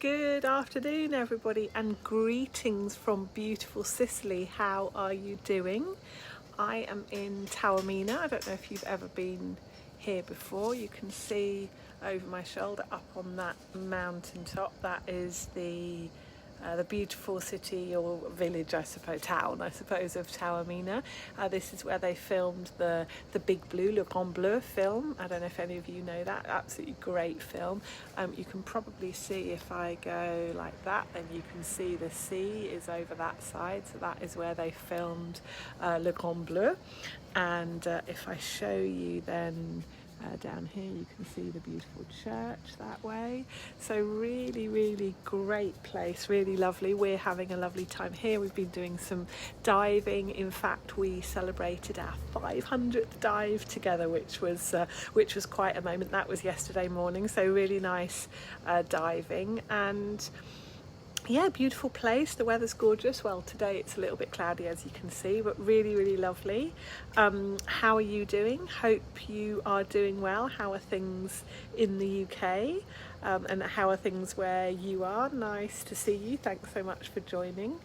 Good afternoon, everybody, and greetings from beautiful Sicily. How are you doing? I am in Taormina. I don't know if you've ever been here before. You can see over my shoulder up on that mountaintop, that is the beautiful city or village, I suppose, town, I suppose, of Taormina. This is where they filmed the Big Blue, Le Grand Bleu film. I don't know if any of you know that. Absolutely great film. You can probably see, if I go like that, then you can see the sea is over that side. So that is where they filmed Le Grand Bleu. And if I show you then down here, you can see the beautiful church that way. So really great place, really lovely. We're having a lovely time here. We've been doing some diving. In fact, we celebrated our 500th dive together, which was quite a moment. That was yesterday morning, so really nice diving. And yeah, beautiful place. The weather's gorgeous. Well, today it's a little bit cloudy, as you can see, but really lovely. How are you doing? Hope you are doing well. How are things in the UK? And how are things where you are? Nice to see you. Thanks so much for joining.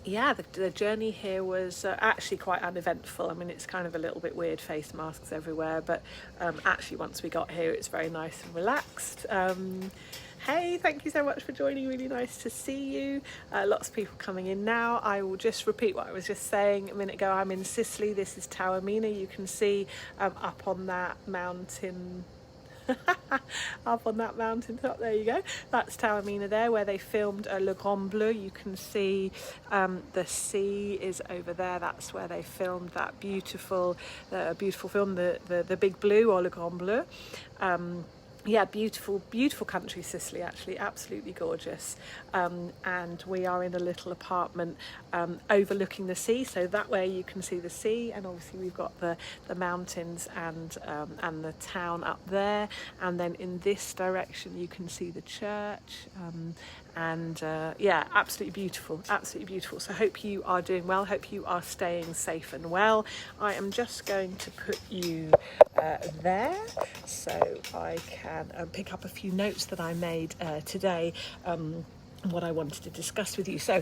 Yeah, the journey here was actually quite uneventful. I mean, it's kind of a little bit weird, face masks everywhere, but actually once we got here, it's very nice and relaxed. Hey, thank you so much for joining. Really nice to see you. Lots of people coming in now. I will just repeat what I was just saying a minute ago. I'm in Sicily. This is Taormina. You can see up on that mountain up on that mountain top, there you go, that's Taormina there, where they filmed Le Grand Bleu. You can see the sea is over there. That's where they filmed that beautiful film, the Big Blue, or Le Grand Bleu. Yeah, beautiful country, Sicily, actually, absolutely gorgeous. And we are in a little apartment overlooking the sea, so that way you can see the sea, and obviously we've got the mountains and the town up there, and then in this direction you can see the church. Yeah, absolutely beautiful. So hope you are doing well, hope you are staying safe and well. I am just going to put you there so I can pick up a few notes that I made today, what I wanted to discuss with you. So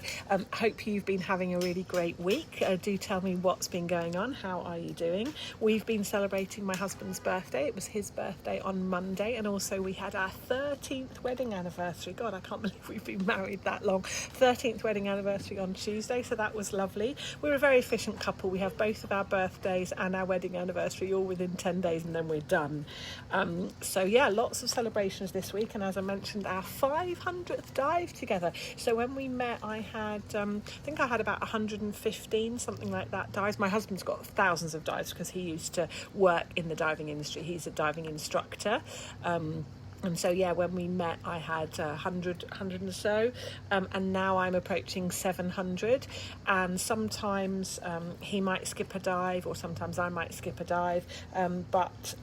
hope you've been having a really great week. Do tell me what's been going on. How are you doing? We've been celebrating my husband's birthday. It was his birthday on Monday, and also we had our 13th wedding anniversary. God, I can't believe we've been married that long. 13th wedding anniversary on Tuesday, so that was lovely. We're a very efficient couple. We have both of our birthdays and our wedding anniversary all within 10 days, and then we're done. So yeah, lots of celebrations this week, and as I mentioned, our 500th dive together. So when we met, I had I think I had about 115, something like that, dives. My husband's got thousands of dives because he used to work in the diving industry. He's a diving instructor. And so, yeah, when we met, I had 100 or so, and now I'm approaching 700. And sometimes he might skip a dive, or sometimes I might skip a dive. But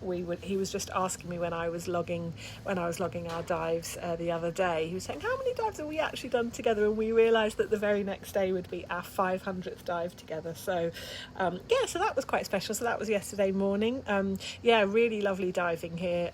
he was just asking me when I was logging our dives the other day. He was saying, "How many dives have we actually done together?" And we realised that the very next day would be our 500th dive together. So, yeah, so that was quite special. So that was yesterday morning. Yeah, really lovely diving here.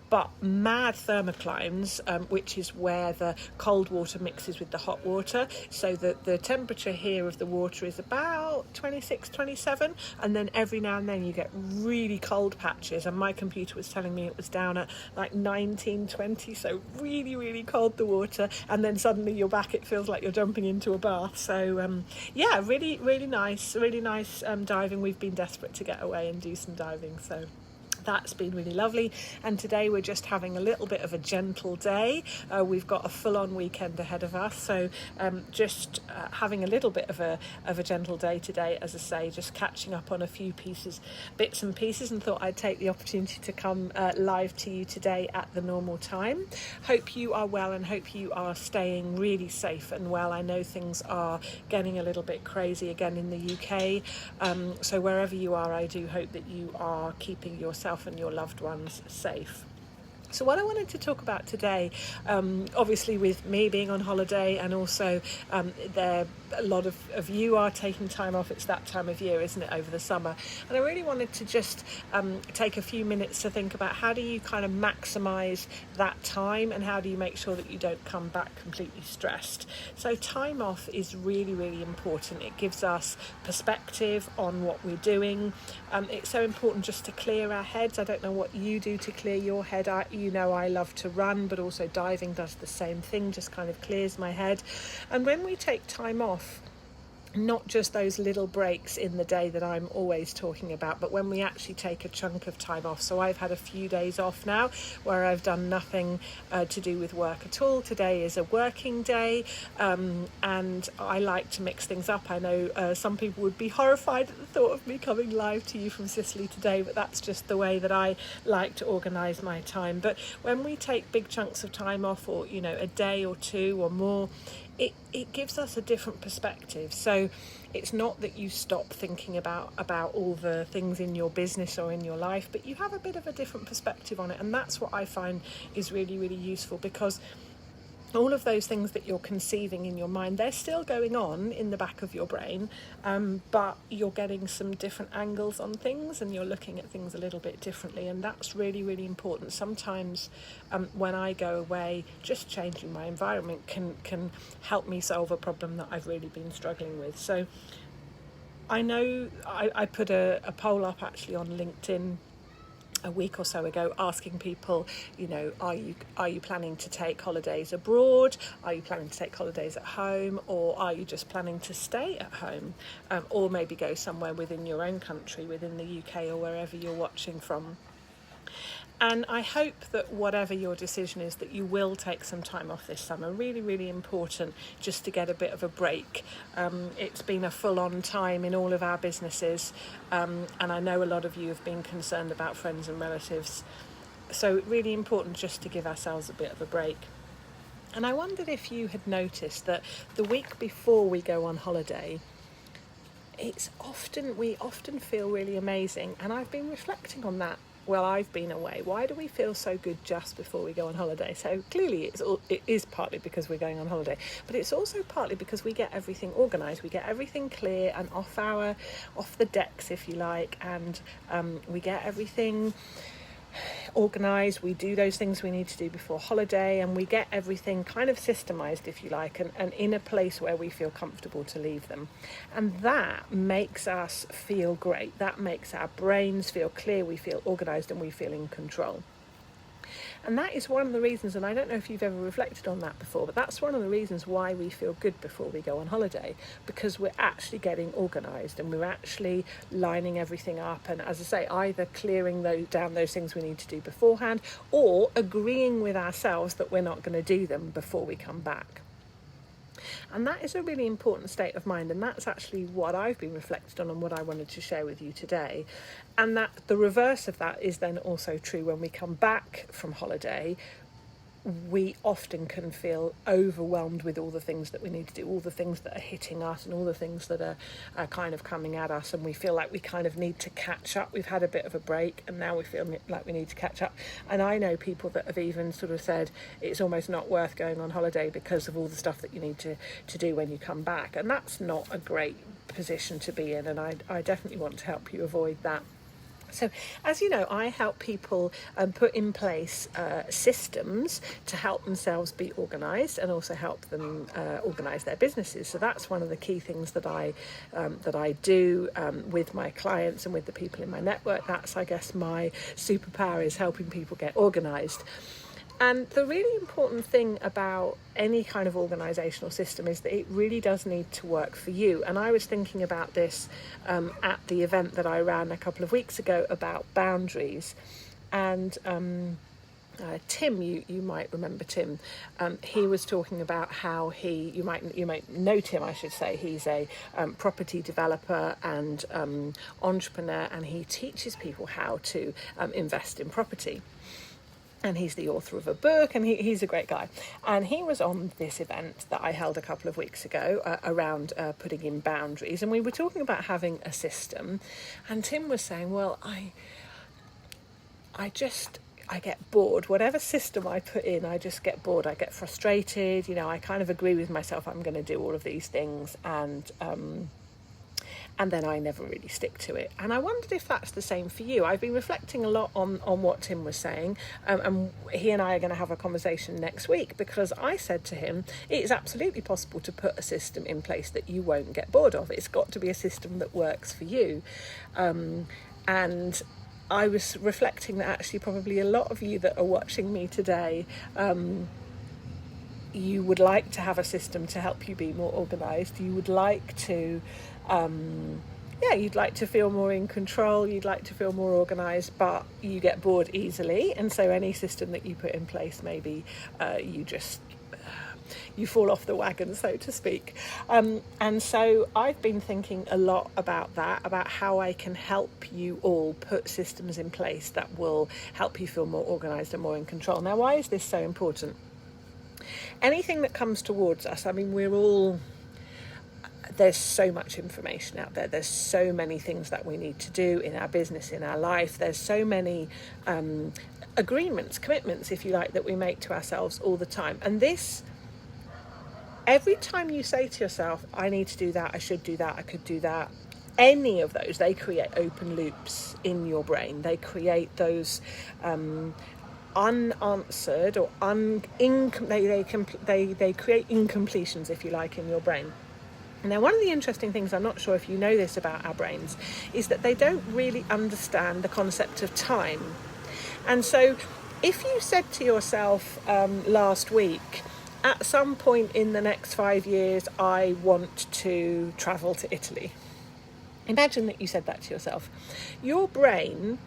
But mad thermoclines, which is where the cold water mixes with the hot water, so that the temperature here of the water is about 26, 27, and then every now and then you get really cold patches, and my computer was telling me it was down at like 19, 20, so really cold, the water, and then suddenly you're back, it feels like you're jumping into a bath. So yeah, really nice diving. We've been desperate to get away and do some diving, so that's been really lovely. And today we're just having a little bit of a gentle day. We've got a full-on weekend ahead of us, so just having a little bit of a gentle day today, as I say, just catching up on a few bits and pieces, and thought I'd take the opportunity to come live to you today at the normal time. Hope you are well, and hope you are staying really safe and well. I know things are getting a little bit crazy again in the UK, so wherever you are, I do hope that you are keeping yourself and your loved ones safe. So what I wanted to talk about today, obviously with me being on holiday, and also a lot of you are taking time off. It's that time of year, isn't it, over the summer? And I really wanted to just take a few minutes to think about how do you kind of maximise that time, and how do you make sure that you don't come back completely stressed. So time off is really, really important. It gives us perspective on what we're doing. It's so important just to clear our heads. I don't know what you do to clear your head. I love to run, but also diving does the same thing, just kind of clears my head. And when we take time off, not just those little breaks in the day that I'm always talking about, but when we actually take a chunk of time off. So I've had a few days off now where I've done nothing to do with work at all. Today is a working day, and I like to mix things up. I know some people would be horrified at the thought of me coming live to you from Sicily today, but that's just the way that I like to organise my time. But when we take big chunks of time off, or a day or two or more, it gives us a different perspective. So it's not that you stop thinking about all the things in your business or in your life, but you have a bit of a different perspective on it. And that's what I find is really, really useful, because all of those things that you're conceiving in your mind, they're still going on in the back of your brain, but you're getting some different angles on things, and you're looking at things a little bit differently. And that's really, really important. Sometimes when I go away, just changing my environment can help me solve a problem that I've really been struggling with. So I know I put a poll up actually on LinkedIn a week or so ago, asking people, are you planning to take holidays abroad? Are you planning to take holidays at home? Or are you just planning to stay at home? Or maybe go somewhere within your own country, within the UK or wherever you're watching from. And I hope that whatever your decision is, that you will take some time off this summer. Really, really important just to get a bit of a break. It's been a full-on time in all of our businesses, and I know a lot of you have been concerned about friends and relatives. So really important just to give ourselves a bit of a break. And I wondered if you had noticed that the week before we go on holiday, we often feel really amazing. And I've been reflecting on that. Well, I've been away. Why do we feel so good just before we go on holiday? So clearly it is partly because we're going on holiday, but it's also partly because we get everything organised. We get everything clear and off the decks, if you like, and we get everything organised. We do those things we need to do before holiday, and we get everything kind of systemised, if you like, and in a place where we feel comfortable to leave them. And that makes us feel great. That makes our brains feel clear, we feel organised, and we feel in control. And that is one of the reasons, and I don't know if you've ever reflected on that before, but that's one of the reasons why we feel good before we go on holiday, because we're actually getting organised and we're actually lining everything up. And as I say, either clearing down those things we need to do beforehand, or agreeing with ourselves that we're not going to do them before we come back. And that is a really important state of mind, and that's actually what I've been reflected on and what I wanted to share with you today. And that the reverse of that is then also true when we come back from holiday. We often can feel overwhelmed with all the things that we need to do, all the things that are hitting us and all the things that are kind of coming at us, and we feel like we kind of need to catch up. We've had a bit of a break and now we feel like we need to catch up. And I know people that have even sort of said it's almost not worth going on holiday because of all the stuff that you need to do when you come back. And that's not a great position to be in, and I definitely want to help you avoid that. So, as you know, I help people put in place systems to help themselves be organised, and also help them organise their businesses. So that's one of the key things that I do with my clients and with the people in my network. That's, I guess, my superpower, is helping people get organised. And the really important thing about any kind of organisational system is that it really does need to work for you. And I was thinking about this at the event that I ran a couple of weeks ago about boundaries. And Tim, you might remember Tim. He was talking about how you might know Tim, I should say. He's a property developer and entrepreneur, and he teaches people how to invest in property. And he's the author of a book, and he's a great guy. And he was on this event that I held a couple of weeks ago around putting in boundaries. And we were talking about having a system. And Tim was saying, well, I get bored. Whatever system I put in, I just get bored. I get frustrated. I kind of agree with myself, I'm going to do all of these things, and then I never really stick to it. And I wondered if that's the same for you. I've been reflecting a lot on what Tim was saying, and he and I are going to have a conversation next week, because I said to him, it's absolutely possible to put a system in place that you won't get bored of. It's got to be a system that works for you. And I was reflecting that actually probably a lot of you that are watching me today, you would like to have a system to help you be more organised. You would like to you'd like to feel more in control, you'd like to feel more organised, but you get bored easily, and so any system that you put in place, maybe you fall off the wagon, so to speak. And so I've been thinking a lot about that, about how I can help you all put systems in place that will help you feel more organised and more in control. Now, why is this so important? Anything that comes towards us, I mean, there's so much information out there. There's so many things that we need to do in our business, in our life. There's so many agreements, commitments, if you like, that we make to ourselves all the time. And every time you say to yourself, I need to do that, I should do that, I could do that, any of those, they create open loops in your brain. They create those unanswered or they create incompletions, if you like, in your brain. Now, one of the interesting things, I'm not sure if you know this about our brains, is that they don't really understand the concept of time. And so if you said to yourself last week, at some point in the next 5 years, I want to travel to Italy. Imagine that you said that to yourself. Your brain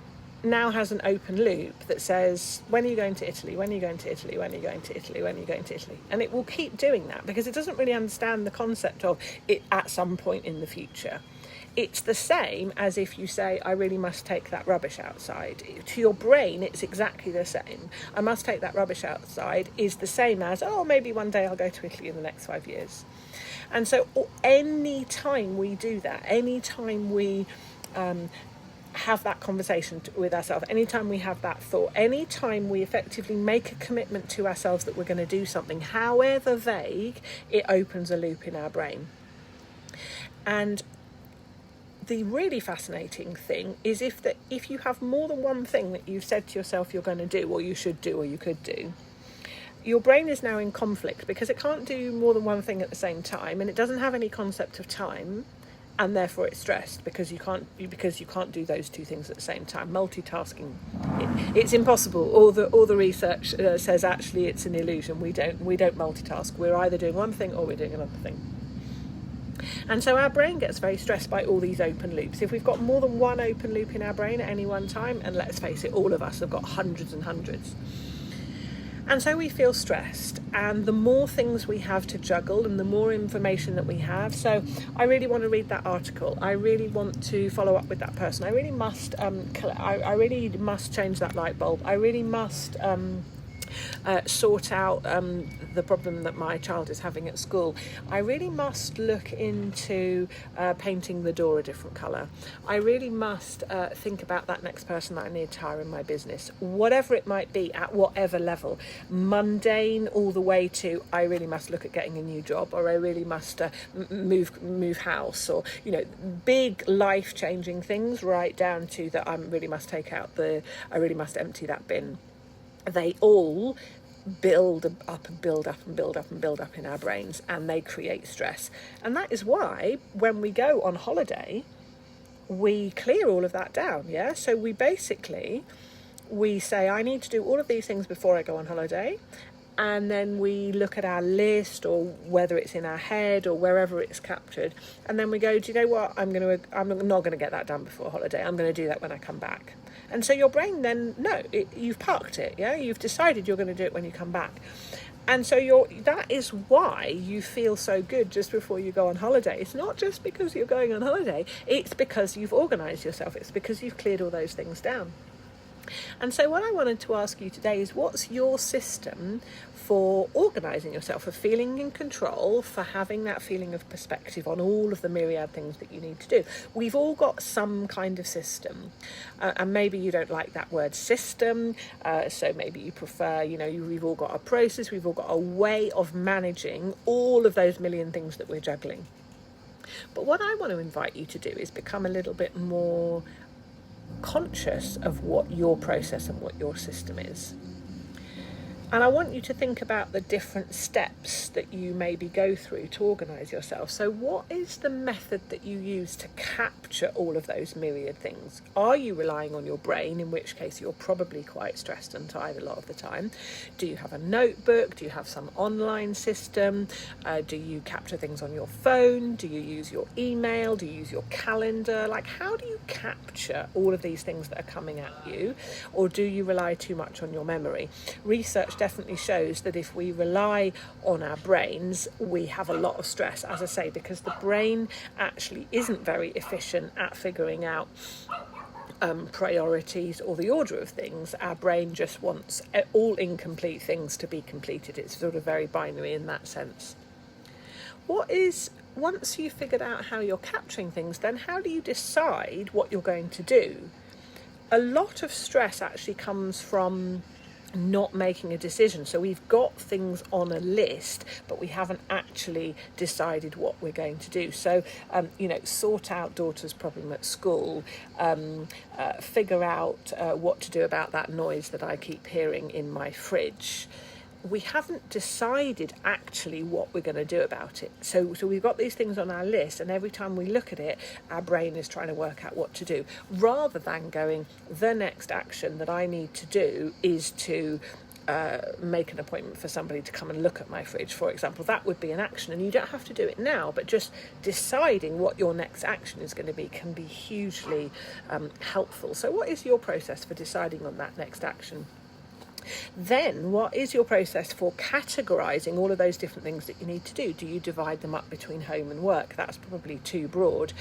now has an open loop that says, when are you going to Italy? When are you going to Italy? When are you going to Italy? When are you going to Italy? And it will keep doing that because it doesn't really understand the concept of it at some point in the future. It's the same as if you say, I really must take that rubbish outside. To your brain, it's exactly the same. I must take that rubbish outside is the same as, maybe one day I'll go to Italy in the next 5 years. And so any time we do that, any time we have that conversation with ourselves, anytime we have that thought, anytime we effectively make a commitment to ourselves that we're going to do something, however vague, it opens a loop in our brain. And the really fascinating thing is if you have more than one thing that you've said to yourself you're going to do, or you should do, or you could do, your brain is now in conflict because it can't do more than one thing at the same time, and it doesn't have any concept of time, and therefore it's stressed because you can't do those two things at the same time. Multitasking, it's impossible. All the research says actually it's an illusion. We don't multitask. We're either doing one thing or we're doing another thing. And so our brain gets very stressed by all these open loops. If we've got more than one open loop in our brain at any one time, and let's face it, all of us have got hundreds and hundreds. And so we feel stressed, and the more things we have to juggle and the more information that we have. So I really want to read that article. I really want to follow up with that person. I really must I really must change that light bulb. I really must sort out the problem that my child is having at school. I really must look into painting the door a different colour. I really must think about that next person that I need to hire in my business, whatever it might be, at whatever level, mundane all the way to I really must look at getting a new job, or I really must move house, or big life-changing things, right down to that I really must empty that bin. They all build up and build up and build up and build up in our brains, and they create stress. And that is why when we go on holiday, we clear all of that down, yeah? So we say, I need to do all of these things before I go on holiday. And then we look at our list, or whether it's in our head or wherever it's captured. And then we go, do you know what? I'm not going to get that done before holiday. I'm going to do that when I come back. And so your brain then, you've parked it, yeah? You've decided you're going to do it when you come back. And so that is why you feel so good just before you go on holiday. It's not just because you're going on holiday. It's because you've organised yourself. It's because you've cleared all those things down. And so what I wanted to ask you today is, what's your system for organising yourself, for feeling in control, for having that feeling of perspective on all of the myriad things that you need to do? We've all got some kind of system, and maybe you don't like that word system, so maybe you prefer, we've all got a process, we've all got a way of managing all of those million things that we're juggling. But what I want to invite you to do is become a little bit more conscious of what your process and what your system is. And I want you to think about the different steps that you maybe go through to organise yourself. So what is the method that you use to capture all of those myriad things? Are you relying on your brain, in which case you're probably quite stressed and tired a lot of the time? Do you have a notebook? Do you have some online system? Do you capture things on your phone? Do you use your email? Do you use your calendar? Like, how do you capture all of these things that are coming at you? Or do you rely too much on your memory? Research definitely shows that if we rely on our brains, we have a lot of stress, as I say, because the brain actually isn't very efficient at figuring out priorities or the order of things. Our brain just wants all incomplete things to be completed. It's sort of very binary in that sense. Once you've figured out how you're capturing things, then how do you decide what you're going to do? A lot of stress actually comes from not making a decision. So we've got things on a list, but we haven't actually decided what we're going to do. So, sort out daughter's problem at school, figure out what to do about that noise that I keep hearing in my fridge. We haven't decided actually what we're going to do about it. So we've got these things on our list, and every time we look at it, our brain is trying to work out what to do, rather than going, the next action that I need to do is to make an appointment for somebody to come and look at my fridge, for example. That would be an action, and you don't have to do it now, but just deciding what your next action is going to be can be hugely helpful. So what is your process for deciding on that next action? Then what is your process for categorising all of those different things that you need to do? Do you divide them up between home and work? That's probably too broad.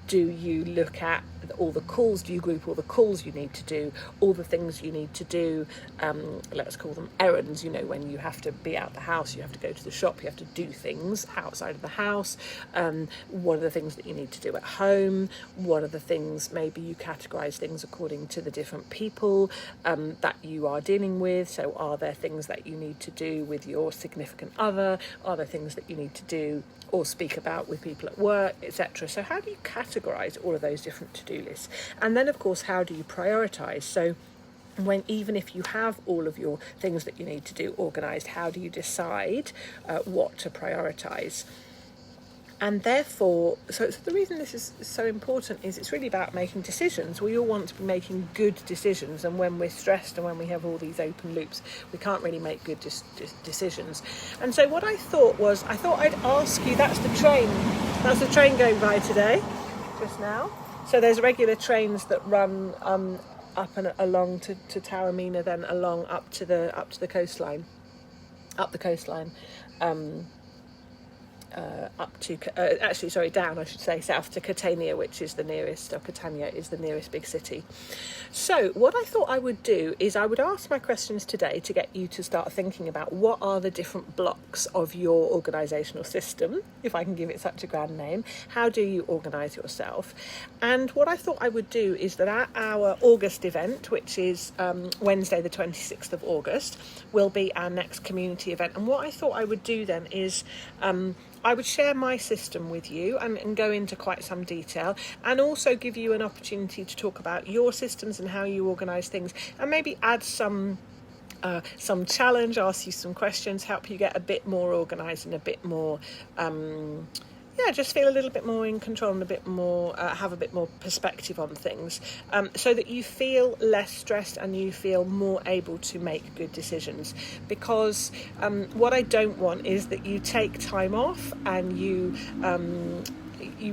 Do you look at all the calls? Do you group all the calls you need to do, all the things you need to do, let's call them errands, when you have to be out the house, you have to go to the shop, you have to do things outside of the house. What are the things that you need to do at home? What are the things, maybe you categorise things according to the different people that you are dealing with. So are there things that you need to do with your significant other? Are there things that you need to do or speak about with people at work, etc.? So how do you categorise all of those different to-do lists? And then, of course, how do you prioritise? So even if you have all of your things that you need to do organised, how do you decide what to prioritise? And therefore, so the reason this is so important is it's really about making decisions. We all want to be making good decisions, and when we're stressed and when we have all these open loops, we can't really make good decisions. And so what I thought I'd ask you, that's the train going by today, just now. So there's regular trains that run up and along to Taormina, then along up the coastline, down, I should say, south to Catania, which is the nearest, or Catania is the nearest big city. So what I thought I would do is I would ask my questions today to get you to start thinking about what are the different blocks of your organisational system, if I can give it such a grand name. How do you organise yourself? And what I thought I would do is that at our August event, which is Wednesday the 26th of August, will be our next community event. And what I thought I would do then is I would share my system with you and go into quite some detail, and also give you an opportunity to talk about your systems and how you organise things, and maybe add some challenge, ask you some questions, help you get a bit more organised and a bit more just feel a little bit more in control and a bit more have a bit more perspective on things, so that you feel less stressed and you feel more able to make good decisions. Because what I don't want is that you take time off and you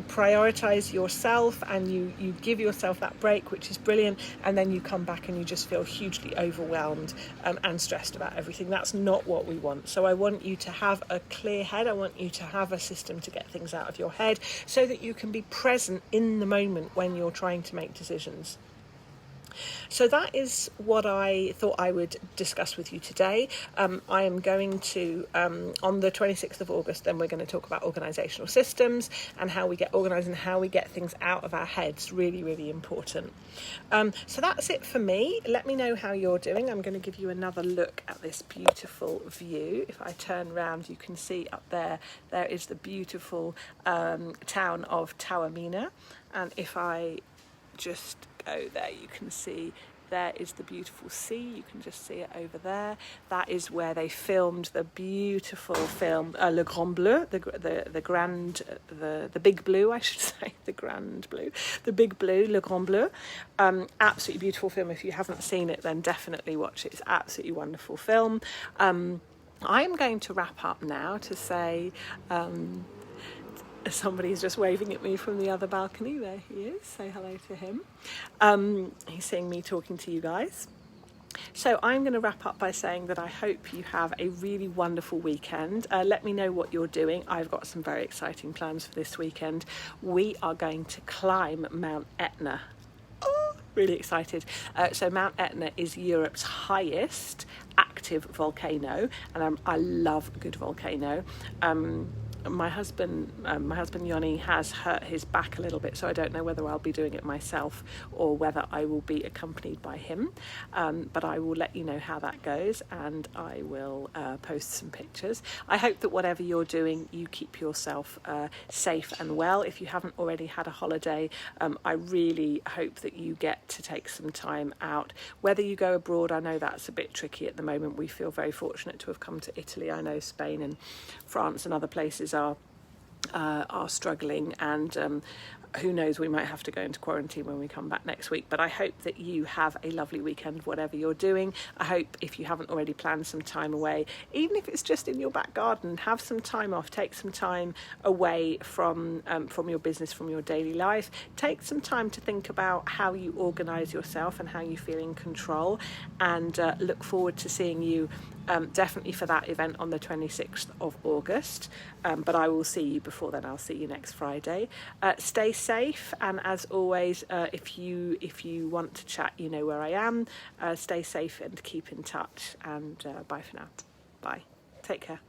prioritise yourself and you give yourself that break, which is brilliant, and then you come back and you just feel hugely overwhelmed and stressed about everything. That's not what we want. So I want you to have a clear head. I want you to have a system to get things out of your head so that you can be present in the moment when you're trying to make decisions. So that is what I thought I would discuss with you today. I am going to, on the 26th of August, then we're going to talk about organisational systems and how we get organised and how we get things out of our heads. Really, really important. So that's it for me. Let me know how you're doing. I'm going to give you another look at this beautiful view. If I turn around, you can see up there is the beautiful town of Taormina. And if I just go there, you can see there is the beautiful sea. You can just see it over there. That is where they filmed the beautiful film Le Grand Bleu, the Big Blue, I should say, the Grand Blue, the Big Blue, Le Grand Bleu. Absolutely beautiful film. If you haven't seen it, then definitely watch it. It's absolutely wonderful film. I'm going to wrap up now to say. Somebody's just waving at me from the other balcony. There he is. Say hello to him. He's seeing me talking to you guys. So I'm going to wrap up by saying that I hope you have a really wonderful weekend. Let me know what you're doing. I've got some very exciting plans for this weekend. We are going to climb Mount Etna. Oh, really excited. So Mount Etna is Europe's highest active volcano, and I love a good volcano. My husband Yoni has hurt his back a little bit, so I don't know whether I'll be doing it myself or whether I will be accompanied by him. But I will let you know how that goes, and I will post some pictures. I hope that whatever you're doing, you keep yourself safe and well. If you haven't already had a holiday, I really hope that you get to take some time out. Whether you go abroad, I know that's a bit tricky at the moment. We feel very fortunate to have come to Italy. I know Spain and France and other places are struggling, and who knows, we might have to go into quarantine when we come back next week. But I hope that you have a lovely weekend, whatever you're doing. I hope, if you haven't already planned some time away, even if it's just in your back garden, have some time off, take some time away from your business, from your daily life. Take some time to think about how you organise yourself and how you feel in control, and look forward to seeing you definitely for that event on the 26th of August. But I will see you before then. I'll see you next Friday. Stay safe, and as always, if you want to chat, you know where I am. Stay safe and keep in touch, and bye for now. Bye. Take care.